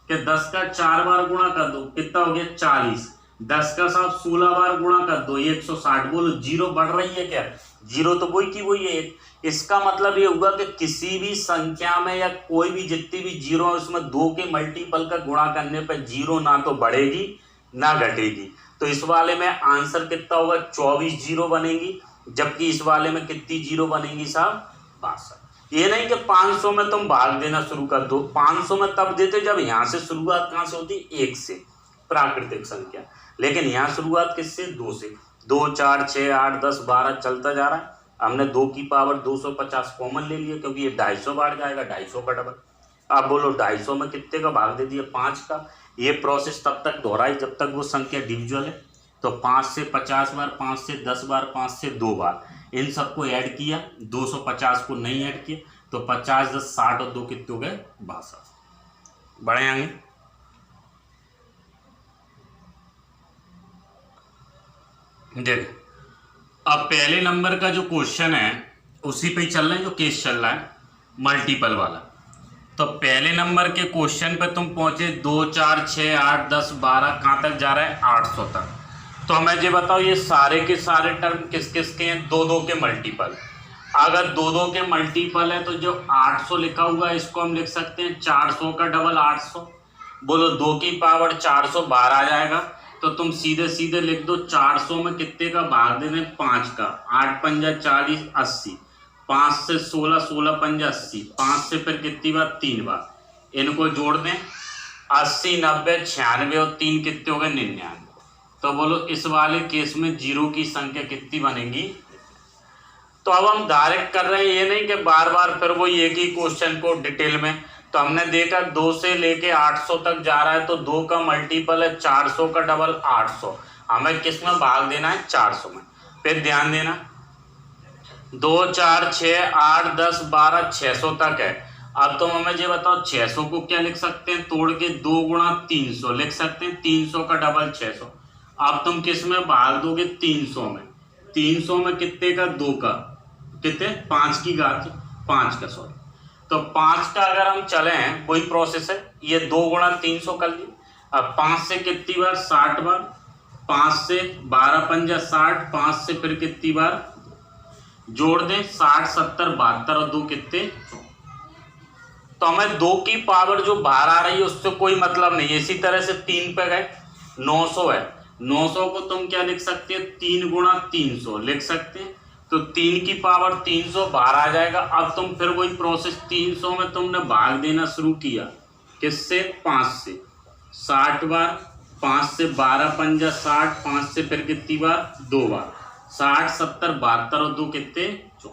कि 10 का 4 बार गुणा कर दो कितना हो गया 40, 10 का साहब 16 बार गुणा कर दो 160। बोलो जीरो बढ़ रही है क्या? जीरो तो वही की वही है। इसका मतलब ये हुआ कि किसी भी संख्या में या कोई भी जितनी भी जीरो है उसमें 2 के मल्टीपल का गुणा करने पर जीरो ना तो बढ़ेगी ना घटेगी। तो इस वाले में आंसर कितना होगा 24 जीरो बनेगी, जबकि इस वाले में कितनी जीरो बनेगी साहब 62। ये नहीं कि 500 में तुम भाग देना शुरू कर दो, 500 में तब देते जब यहाँ से शुरुआत कहाँ से होती 1 से, प्राकृतिक संख्या। लेकिन यहाँ शुरुआत किससे 2 से। 2 4 6 8 10 12 चलता जा रहा है। हमने 2 की पावर 250 कॉमन ले लिया क्योंकि ये 250 बार जाएगा, 250 का डबल। अब बोलो 250 में कितने का भाग दे दिया 5 का। ये प्रोसेस तब तक दोहराई जब तक वो संख्या डिविजुअल है। तो 5 से 50 बार, 5 से 10 बार, 5 से 2 बार, इन सबको ऐड किया, 250 को नहीं ऐड किया, तो 50 10 60 और 2 कितने हो गए 62। बढ़े आगे। देख, अब पहले नंबर का जो क्वेश्चन है उसी पे चल रहा है, जो केस चल रहा है मल्टीपल वाला। तो पहले नंबर के क्वेश्चन पे तुम पहुंचे 2 4 6 8 10 12, कहाँ तक जा रहा है 800 तक। तो हमें ये बताओ ये सारे के सारे टर्म किस किस के हैं? 2 2 के मल्टीपल। अगर 2 2 के मल्टीपल है तो जो 800 लिखा हुआ है इसको हम लिख सकते हैं 400 का डबल 800। बोलो 2 की पावर 400 बाहर आ जाएगा, तो तुम सीधे सीधे लिख दो 400 में कितने का भाग देने 5 का। 8 पंजा 40 80, 5 से 16 16 पंजा 80, 5 से फिर कितनी बार 3 बार, इनको जोड़ दें 80 90 96 और 3 कितने हो गए 99। तो बोलो इस वाले केस में जीरो की संख्या कितनी बनेगी? तो अब हम डायरेक्ट कर रहे हैं, ये नहीं कि बार बार फिर वो एक ही क्वेश्चन को डिटेल में। तो हमने देखा 2 से लेके 800 तक जा रहा है, तो 2 का मल्टीपल है 400 का डबल 800। हमें किस में भाग देना है 400 में। फिर ध्यान देना 2 4 6 8 10 12 600 तक है। अब तुम हमें ये बताओ 600 को क्या लिख सकते हैं? तोड़ के 2 गुणा 300 लिख सकते हैं, 300 का डबल 600। अब तुम किस में भाग दोगे 300 में। 300 में कितने का 2 का कितने 5 की घात 5 का सॉरी। तो 5 का अगर हम चलें वही प्रोसेस है, ये 2 गुणा 300 कर लिए। अब 5 से कितनी बार 60 बार, 5 से 12 पंजा 60, 5 से फिर कितनी बार जोड़ दें 60 70 72 और 2 कितने। तो हमें 2 की पावर जो बाहर आ रही है उससे कोई मतलब नहीं है। इसी तरह से 3 पे गए 900 है, 900 को तुम क्या लिख सकते हैं 3 गुणा 300 लिख सकते हैं। तो 3 की पावर 300 बाहर आ जाएगा। अब तुम फिर वही प्रोसेस 300 में तुमने भाग देना शुरू किया किससे 5 से 60 बार, 5 से 12 पंजा 60, 5 से फिर कितनी बार 2 बार, 60 70 72 और 2 कितने 4।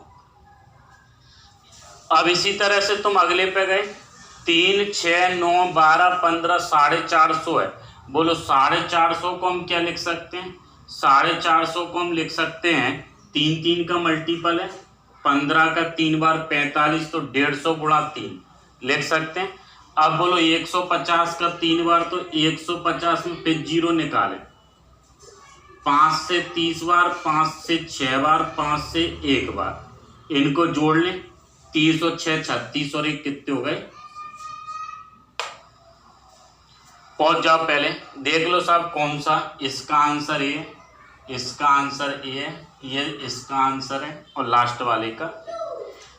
अब इसी तरह से तुम अगले पे गए 3 6 9 12 15 450 है। बोलो 450 को हम क्या लिख सकते हैं? 450 को हम लिख सकते हैं 3 3 का मल्टीपल है, 15 का 3 बार 45, तो 150 गुणा 3 लिख सकते हैं। अब बोलो 150 का 3 बार, तो 150 में फिर जीरो निकालें, 5 से 30 बार, 5 से 6 बार, 5 से 1 बार, इनको जोड़ लें 30 और 6 36 और 1 कितने हो गए। पहुंच जाओ, पहले देख लो साहब कौन सा। इसका आंसर ये, इसका आंसर ये इसका आंसर है और लास्ट वाले का।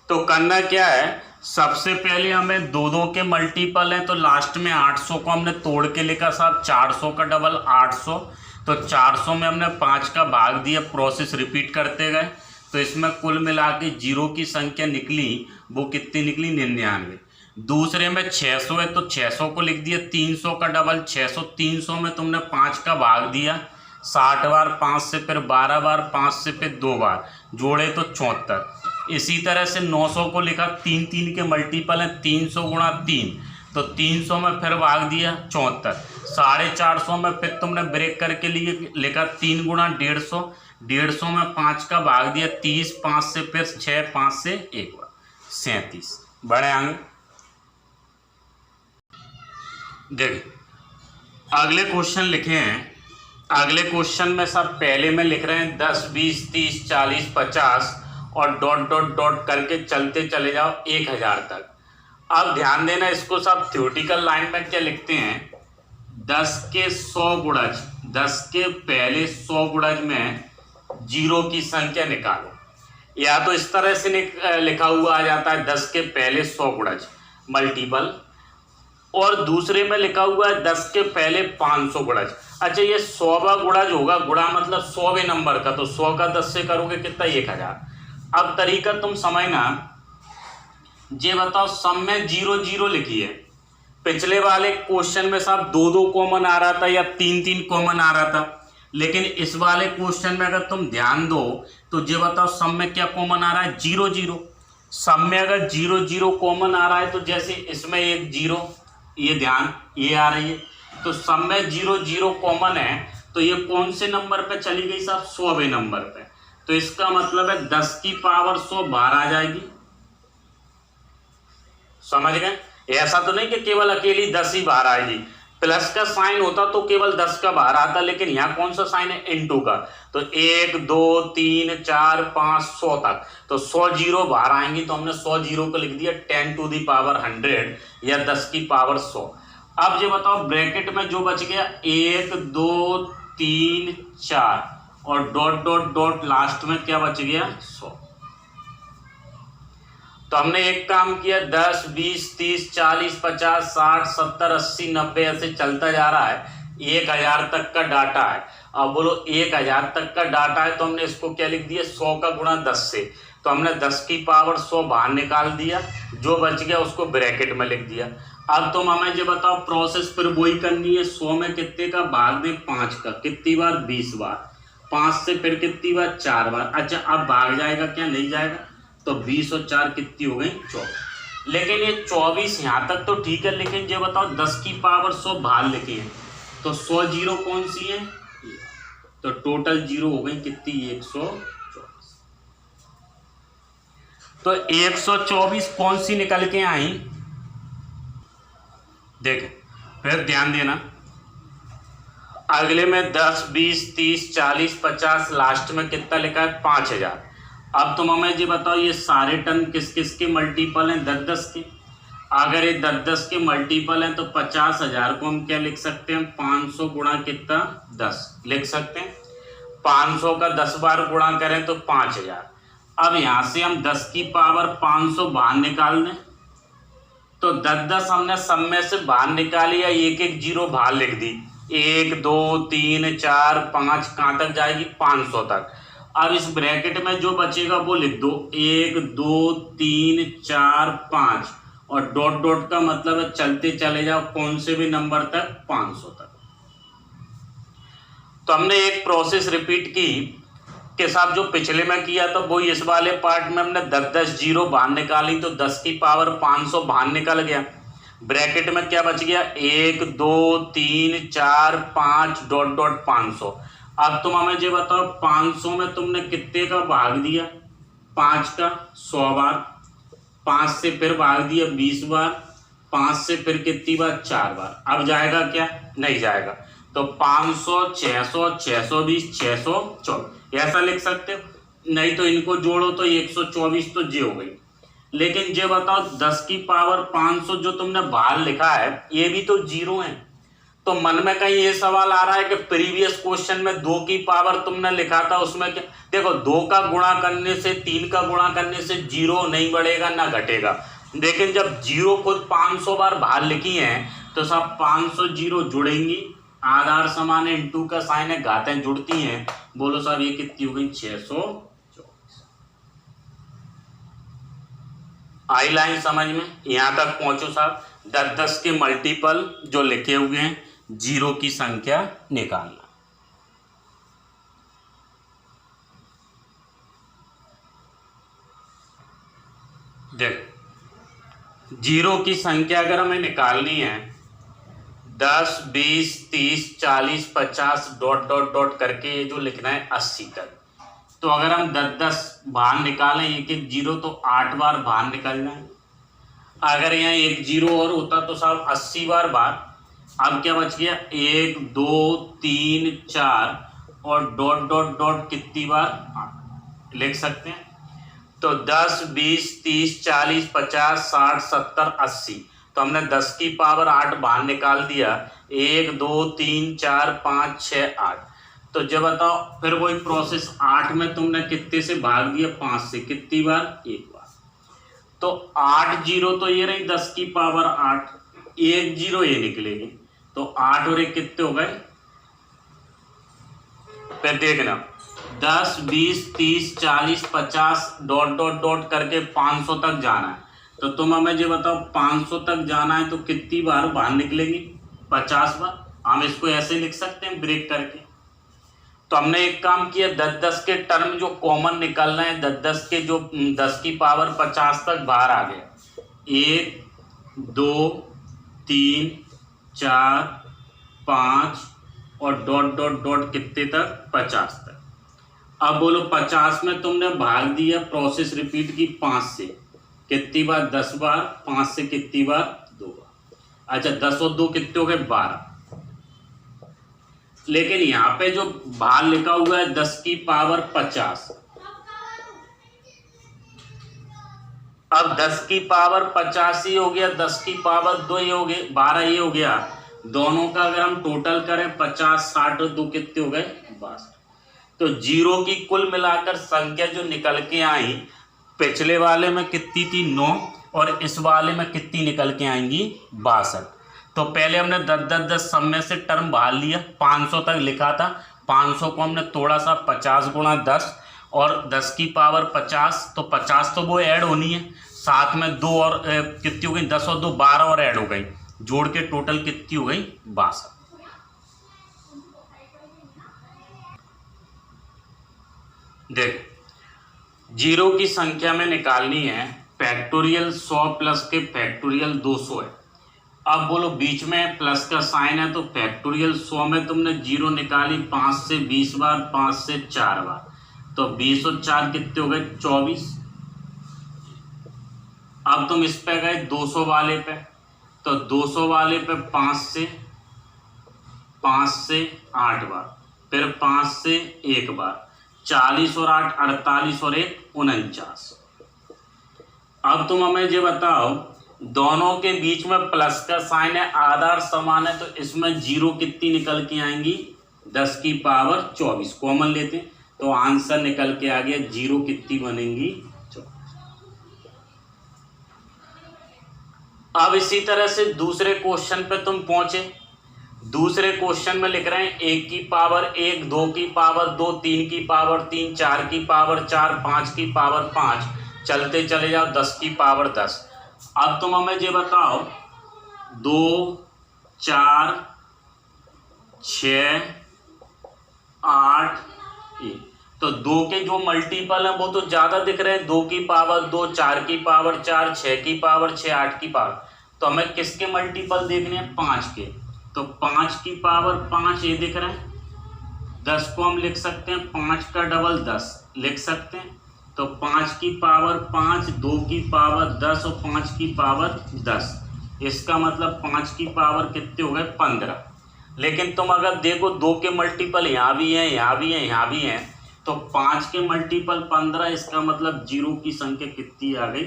तो करना क्या है, सबसे पहले हमें 2 2 के मल्टीपल हैं, तो लास्ट में 800 को हमने तोड़ के लिखा साहब 400 का डबल 800। तो 400 में हमने 5 का भाग दिया, प्रोसेस रिपीट करते गए, तो इसमें कुल मिला के जीरो की संख्या निकली, वो कितनी निकली 99। दूसरे में 600 है तो 600 को लिख दिया, 300 का डबल 600, 300 में तुमने 5 का भाग दिया 60 बार, 5 से फिर 12 बार, 5 से फिर 2 बार, जोड़े तो 74। इसी तरह से 900 को लिखा, 3 3 के मल्टीपल हैं, 300 गुणा 3, तो 300 में फिर भाग दिया 74। 450 में फिर तुमने ब्रेक करके लिए लिखा 3 गुणा 150, 150 में 5 का भाग दिया 30, 5 से फिर 6, 5 से 1 बार 37। बढ़े आगे, देखिए अगले क्वेश्चन लिखे हैं। अगले क्वेश्चन में सब पहले में लिख रहे हैं 10 20 30 40 50 और डॉट डॉट डॉट करके चलते चले जाओ 1000 तक। अब ध्यान देना, इसको सब थ्योरेटिकल लाइन में क्या लिखते हैं, 10 के 100 गुणज, 10 के पहले 100 गुणज में जीरो की संख्या निकालो। या तो इस तरह से लिखा हुआ आ जाता है 10 के पहले 100 गुणज मल्टीपल, और दूसरे में लिखा हुआ है 10 के पहले 500 गुणज। अच्छा, ये 100वां गुणज होगा, गुणा मतलब 100वें नंबर का, तो 100 का 10 से करोगे कितना 1000। अब तरीका तुम समझना, ये बताओ सब में 0 0 लिखी है। पिछले वाले क्वेश्चन में सब 2 2 कॉमन आ रहा था या 3 3 कॉमन आ रहा था, लेकिन इस वाले क्वेश्चन में अगर तुम ध्यान दो तो ये बताओ सब में क्या कॉमन आ रहा है, 0 0। सब में अगर 0 0 कॉमन आ रहा है तो जैसे इसमें एक 0, ये ध्यान ये आ रही है, तो सब में 0 0 कॉमन है, तो ये कौन से नंबर पे चली गई साहब, 100वें नंबर पे। तो इसका मतलब है 10 की पावर 100 बाहर आ जाएगी। समझ गए, ऐसा तो नहीं कि केवल अकेली 10 ही बाहर आएगी, प्लस का साइन होता तो केवल 10 का बाहर आता, लेकिन यहाँ कौन सा साइन है, इनटू का, तो 1 2 3 4 5 100 तक, तो 100 जीरो बाहर आएंगी, तो हमने 100 जीरो को लिख दिया 10 टू दी पावर 100 या 10 की पावर 100। अब ये बताओ ब्रैकेट में जो बच गया 1 2 3 4 और डॉट डॉट डॉट लास्ट में क्या बच गया 100। तो हमने एक काम किया, 10 20 30 40 50 60 70 80 90 ऐसे चलता जा रहा है, 1000 तक का डाटा है। अब बोलो 1000 तक का डाटा है, तो हमने इसको क्या लिख दिया, 100 का गुणा 10 से, तो हमने 10 की पावर 100 बाहर निकाल दिया, जो बच गया उसको ब्रैकेट में लिख दिया। अब तुम हमें ये बताओ प्रोसेस फिर वही करनी है, 100 में कितने का भाग दें, 5 का, कितनी बार 20 बार, 5 से फिर कितनी बार 4 बार। अच्छा, अब भाग जाएगा क्या, नहीं जाएगा, तो 20 और 4 कितनी हो गई 24। लेकिन ये 24 यहाँ तक तो ठीक है, लेकिन ये बताओ 10 की पावर 100 बाहर लिखी है, तो 100 जीरो कौन सी है, तो टोटल जीरो हो गई कितनी 124। तो 124 कौन सी निकल के आई, देखो फिर ध्यान देना, अगले में 10 20 30 40 50 लास्ट में कितना लिखा है 5000। अब तुम हमें ये बताओ ये सारे टर्म किस किस के मल्टीपल हैं, 10 10 के। अगर ये 10 10 के मल्टीपल हैं तो 50,000 को हम क्या लिख सकते हैं, 500 गुणा कितना 10 लिख सकते हैं। 500 का 10 बार गुणा करें तो 5000। अब यहाँ से हम 10 की पावर 500 बाहर निकाल दें, तो 10 10 हमने सब में से बाहर निकाली या एक एक जीरो बाहर लिख दी, 1 2 3 4 5 कहाँ तक जाएगी 500 तक। अब इस ब्रैकेट में जो बचेगा वो लिख दो, 1 2 3 4 5 और डॉट डॉट का मतलब है चलते चले जाओ कौन से भी नंबर तक 500 तक। तो हमने एक प्रोसेस रिपीट की के साथ जो पिछले में किया था वही इस वाले पार्ट में हमने 10 10 जीरो बाहर निकाली, तो 10 की पावर 500 बाहर निकल गया। ब्रैकेट में क्या बच गया 1 2 3 4 5 डॉट डॉट 500। अब तुम हमें ये बताओ 500 में तुमने कितने का भाग दिया, 5 का 100 बार, 5 से फिर भाग दिया 20 बार, 5 से फिर कितनी बार 4 बार। अब जाएगा क्या, नहीं जाएगा, तो 500 600 620 624 ऐसा लिख सकते हो। नहीं तो इनको जोड़ो तो 124 तो जे हो गई। लेकिन ये बताओ 10 की पावर 500 जो तुमने बाहर लिखा है ये भी तो जीरो है, तो मन में कहीं ये सवाल आ रहा है कि प्रीवियस क्वेश्चन में 2 की पावर तुमने लिखा था उसमें क्या, देखो 2 का गुणा करने से 3 का गुणा करने से जीरो नहीं बढ़ेगा ना घटेगा, लेकिन जब जीरो खुद 500 बार बाहर लिखी है तो सब 500 जीरो जुड़ेंगी आधार समान है, इंटू का साइन है, घातें जुड़ती हैं। बोलो साहब ये कितनी हो गई? 624। आई लाइन समझ में? यहां तक पहुंचो साहब। 10-10 के मल्टीपल जो लिखे हुए हैं, जीरो की संख्या निकालना। देख, जीरो की संख्या अगर हमें निकालनी है 10, 20, 30, 40, 50 डॉट डॉट डॉट करके ये जो लिखना है 80 तक। तो अगर हम 10-10 बाहर निकालें, एक एक जीरो, तो 8 बार बाहर निकल जाए। अगर यहाँ एक जीरो और होता तो साहब 80 बार बाहर। अब क्या बच गया? 1, 2, 3, 4 और डॉट डॉट डॉट कितनी बार? 8 लिख सकते हैं। तो 10, 20, 30, 40, 50, 60, 70, 80। तो हमने 10 की पावर 8 बाहर निकाल दिया। 1, 2, 3, 4, 5, 6, 8। तो जब बताओ फिर वही प्रोसेस, 8 में तुमने कितने से भाग दिया? 5 से। कितनी बार? 1 बार। तो 8 जीरो तो ये रही 10 की पावर 8, 1 जीरो ये निकलेगी। तो 8 और 1 कितने हो गए? फिर देखना 10, 20, 30, 40, 50 डॉट डॉट डॉट करके 500 तक जाना है। तो तुम हमें ये बताओ 500 तक जाना है तो कितनी बार बाहर निकलेगी? 50 बार। हम इसको ऐसे लिख सकते हैं ब्रेक करके। तो हमने एक काम किया, 10-10 के टर्म जो कॉमन निकल रहे हैं, 10-10 के जो 10 की पावर 50 तक बाहर आ गए। 1, 2, 3, 4, 5 और डॉट डॉट डॉट कितने तक? 50 तक। अब बोलो 50 में तुमने भाग दिया, प्रोसेस रिपीट की 5 से। कितनी बार? 10 बार। 5 से कितनी बार? 2 बार। अच्छा, 10 और 2 कितने हो गए? 12। लेकिन यहाँ पे जो बाहर लिखा हुआ है 10 की पावर 50, अब 10 की पावर 50 ही हो गया, 10 की पावर 2 ही हो गए, 12 ही हो गया। दोनों का अगर हम टोटल करें 50, 60 और 2 कितने हो गए? 62। तो जीरो की कुल मिलाकर संख्या जो निकल के आई, पिछले वाले में कितनी थी? 9, और इस वाले में कितनी निकल के आएंगी? 62। तो पहले हमने 10-10 सब में से टर्म बाहर लिया, 500 तक लिखा था। 500 को हमने थोड़ा सा 50 गुणा 10 और 10 की पावर 50, तो 50 तो वो ऐड होनी है, साथ में 2 और कितनी हो गई? 10 और 2 12 और ऐड हो गई, जोड़ के टोटल कितनी हो गई? 62। देख, जीरो की संख्या में निकालनी है फैक्टोरियल 100 प्लस के फैक्टोरियल 200 है। अब बोलो बीच में प्लस का साइन है, तो फैक्टोरियल 100 में तुमने जीरो निकाली 5 से 20 बार, 5 से 4 बार। तो 20 और 4 कितने हो गए? 24। अब तुम इस पे गए 200 वाले पे, तो 200 वाले पे 5 से 8 बार, फिर 5 से 1 बार, 40 और 8 48 और 1 49। अब तुम हमें ये बताओ, दोनों के बीच में प्लस का साइन है, आधार समान है, तो इसमें जीरो कितनी निकल के आएंगी? 10 की पावर 24 कॉमन लेते हैं, तो आंसर निकल के आ गया जीरो कितनी बनेंगी? 24। अब इसी तरह से दूसरे क्वेश्चन पे तुम पहुंचे। दूसरे क्वेश्चन में लिख रहे हैं 1 की पावर 1, 2 की पावर 2, 3 की पावर 3, 4 की पावर 4, 5 की पावर 5, चलते चले जाओ 10 की पावर 10। अब तुम हमें ये बताओ 2, 4, 6, 8, 1। तो 2 के जो मल्टीपल हैं वो तो ज़्यादा दिख रहे हैं, 2 की पावर 2, 4 की पावर 4, 6 की पावर 6, 8 की पावर। तो हमें किसके मल्टीपल देखने हैं? 5 के। तो 5 की पावर 5 ये दिख रहे हैं, 10 को हम लिख सकते हैं 5 का डबल 10 लिख सकते हैं। तो 5 की पावर 5, 2 की पावर 10 और 5 की पावर 10, इसका मतलब 5 की पावर कितने हो गए? 15। लेकिन तुम अगर देखो 2 के मल्टीपल यहाँ भी हैं, यहाँ भी हैं, यहाँ भी हैं, तो 5 के मल्टीपल 15, इसका मतलब जीरो की संख्या कितनी आ गई?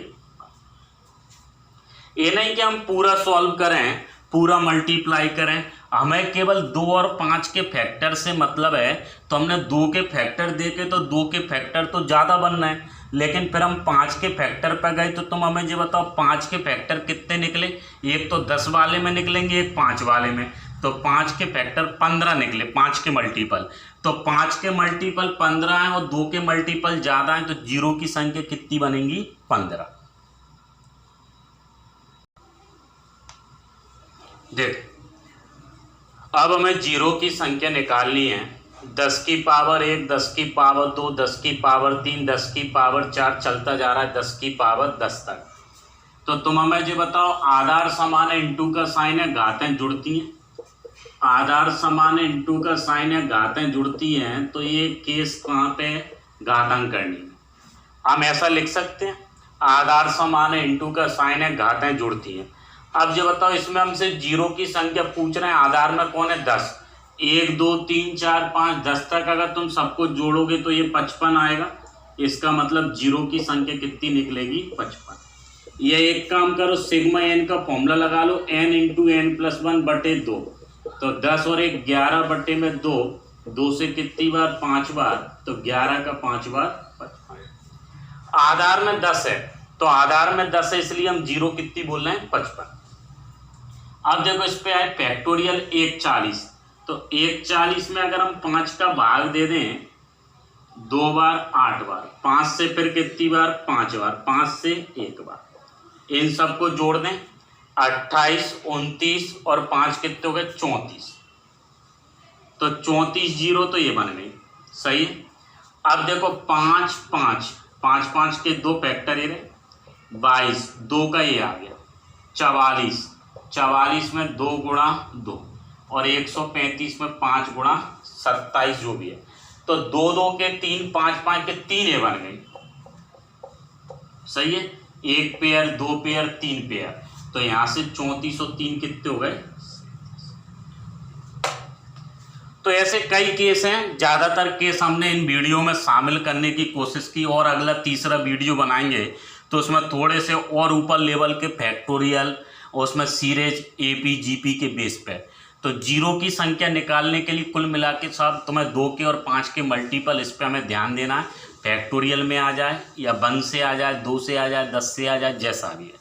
ये नहीं कि हम पूरा सॉल्व करें, पूरा मल्टीप्लाई करें, हमें केवल 2 और 5 के फैक्टर से मतलब है। तो हमने 2 के फैक्टर देखे तो 2 के फैक्टर तो ज़्यादा बनना है, लेकिन फिर हम 5 के फैक्टर पर गए तो तुम हमें ये बताओ 5 के फैक्टर कितने निकले? एक तो 10 वाले में निकलेंगे, एक 5 वाले में। तो 5 के फैक्टर 15 निकले, 5 के मल्टीपल। तो 5 के मल्टीपल 15 हैं और 2 के मल्टीपल ज़्यादा हैं, तो जीरो की संख्या कितनी बनेंगी? 15। देख, अब हमें जीरो की संख्या निकालनी है। 10 की पावर 1, 10 की पावर 2, 10 की पावर 3, 10 की पावर 4 चलता जा रहा है 10 की पावर 10 तक। तो तुम हमें जो बताओ, आधार समान है, इंटू का साइन है, घातें जुड़ती हैं। आधार समान है, इंटू का साइन है, घातें जुड़ती हैं, तो ये केस कहाँ पे? घातांक करनी है। हम ऐसा लिख सकते हैं, आधार समान है, इंटू का साइन है, घातें जुड़ती हैं। अब जो बताओ, इसमें हमसे जीरो की संख्या पूछ रहे हैं। आधार में कौन है? 10। 1 2 3 4 5 10 तक अगर तुम सबको जोड़ोगे तो ये 55 आएगा। इसका मतलब जीरो की संख्या कितनी निकलेगी? 55। ये एक काम करो, सिग्मा एन का फॉर्मूला लगा लो, n इंटू एन प्लस 1 बटे 2। तो 10 और 1 11 बटे में 2, 2 से कितनी बार? 5 बार, तो 11 का 5 बार 55। आधार में 10 है, तो आधार में 10 है इसलिए हम जीरो कितनी बोल रहे हैं? 55। अब देखो, इस पे आए फैक्टोरियल 140। तो 140 में अगर हम 5 का भाग दे दें 2 बार 8 बार, 5 से फिर कितनी बार? 5 बार, 5 से 1 बार। इन सबको जोड़ दें, 28 29 और 5 कितने हो गए? 34। तो 34 जीरो, तो ये बन गई। सही है। अब देखो, 5 5 5 5 के 2 फैक्टर ये रहे, 22, 2 का ये आ गया, 44 44 में 2 गुणा 2 और 135 में 5 गुणा 27 जो भी है। तो 2 2 के 3, 5 5 के 3 ये बन गई। सही है। 1 पेयर 2 पेयर 3 पेयर, तो यहां से 34 और 3 कितने हो गए? तो ऐसे कई केस हैं। ज़्यादातर केस हमने इन वीडियो में शामिल करने की कोशिश की, और अगला तीसरा वीडियो बनाएंगे तो उसमें थोड़े से और ऊपर लेवल के फैक्टोरियल और उसमें सीरीज एपी जीपी के बेस पे। तो जीरो की संख्या निकालने के लिए कुल मिला के साथ तुम्हें 2 के और 5 के मल्टीपल, इस पे हमें ध्यान देना है। फैक्टोरियल में आ जाए या 1 से आ जाए, 2 से आ जाए, 10 से आ जाए, जैसा भी है।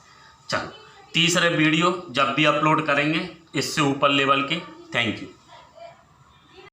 चलो, तीसरे वीडियो जब भी अपलोड करेंगे इससे ऊपर लेवल के। Thank you.